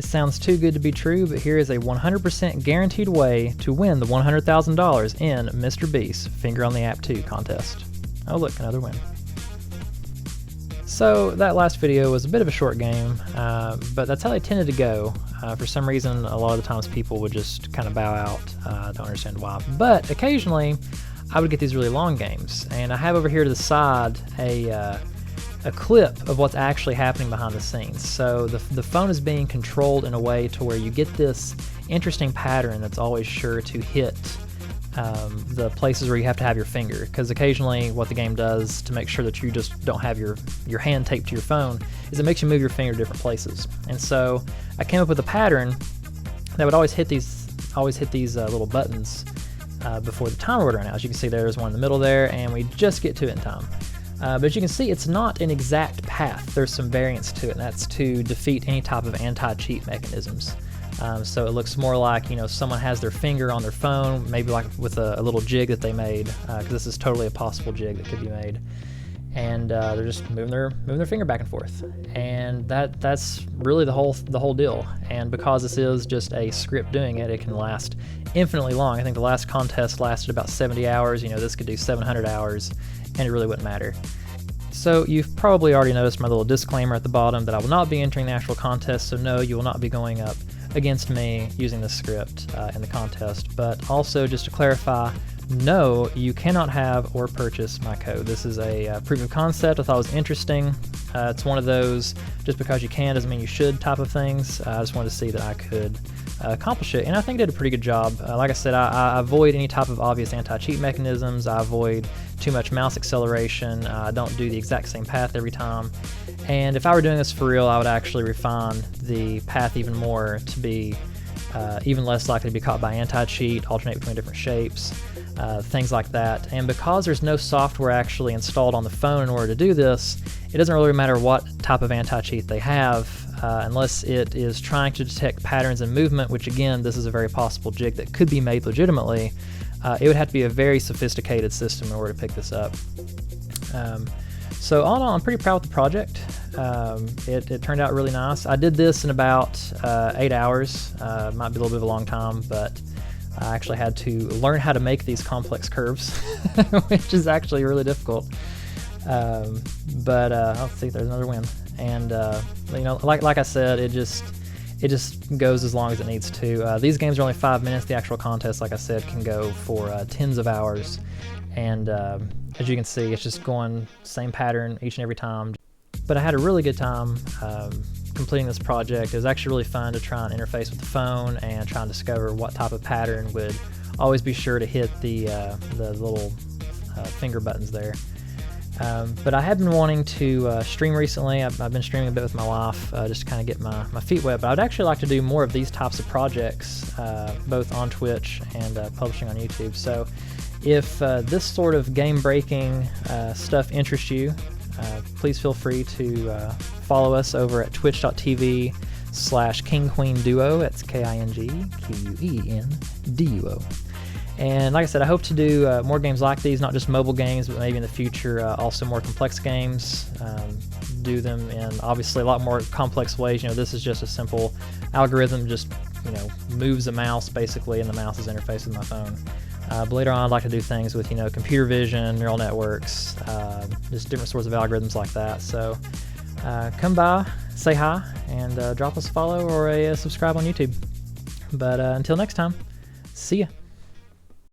It sounds too good to be true, but here is a 100% guaranteed way to win the $100,000 in MrBeast Finger on the App 2 contest. Oh look, another win. So that last video was a bit of a short game, but that's how they tended to go. For some reason, a lot of the times people would just kind of bow out. I don't understand why. But occasionally, I would get these really long games. And I have over here to the side a clip of what's actually happening behind the scenes. So the phone is being controlled in a way to where you get this interesting pattern that's always sure to hit the places where you have to have your finger, because occasionally what the game does to make sure that you just don't have your hand taped to your phone is it makes you move your finger to different places. And so I came up with a pattern that would always hit these little buttons before the timer would run out. As you can see, there's one in the middle there, and we just get to it in time. But as you can see, it's not an exact path. There's some variance to it, and that's to defeat any type of anti-cheat mechanisms. So it looks more like, someone has their finger on their phone, maybe like with a little jig that they made, because this is totally a possible jig that could be made. And they're just moving their finger back and forth, and that's really the whole deal. And because this is just a script doing it, it can last infinitely long. I think the last contest lasted about 70 hours. This could do 700 hours, and it really wouldn't matter. So you've probably already noticed my little disclaimer at the bottom that I will not be entering the actual contest. So no, you will not be going up against me using this script in the contest. But also, just to clarify, no, you cannot have or purchase my code. This is a proof of concept I thought was interesting. It's one of those just because you can doesn't mean you should type of things. I just wanted to see that I could accomplish it, and I think I did a pretty good job. Like I said, I avoid any type of obvious anti-cheat mechanisms. I avoid too much mouse acceleration. I don't do the exact same path every time. And if I were doing this for real, I would actually refine the path even more to be even less likely to be caught by anti-cheat, alternate between different shapes, things like that. And because there's no software actually installed on the phone in order to do this, it doesn't really matter what type of anti-cheat they have, unless it is trying to detect patterns in movement, which again, this is a very possible jig that could be made legitimately. It would have to be a very sophisticated system in order to pick this up. So all in all, I'm pretty proud of the project. It turned out really nice. I did this in about 8 hours. Might be a little bit of a long time, but I actually had to learn how to make these complex curves, which is actually really difficult. But let's see if there's another win. And like I said, it just goes as long as it needs to. These games are only 5 minutes. The actual contest, like I said, can go for tens of hours. And as you can see, it's just going same pattern each and every time. But I had a really good time completing this project. It was actually really fun to try and interface with the phone and try and discover what type of pattern would always be sure to hit the little finger buttons there. But I have been wanting to stream recently. I've been streaming a bit with my wife just to kind of get my feet wet. But I'd actually like to do more of these types of projects, both on Twitch and publishing on YouTube. So if this sort of game-breaking stuff interests you, please feel free to follow us over at twitch.tv/KingQueenDuo. That's KingQuenDuo. And like I said, I hope to do more games like these, not just mobile games, but maybe in the future also more complex games. Do them in obviously a lot more complex ways. This is just a simple algorithm, just moves a mouse basically, and the mouse is interfaced with my phone. But later on, I'd like to do things with computer vision, neural networks, just different sorts of algorithms like that. So come by, say hi, and drop us a follow or a subscribe on YouTube. But until next time, see ya.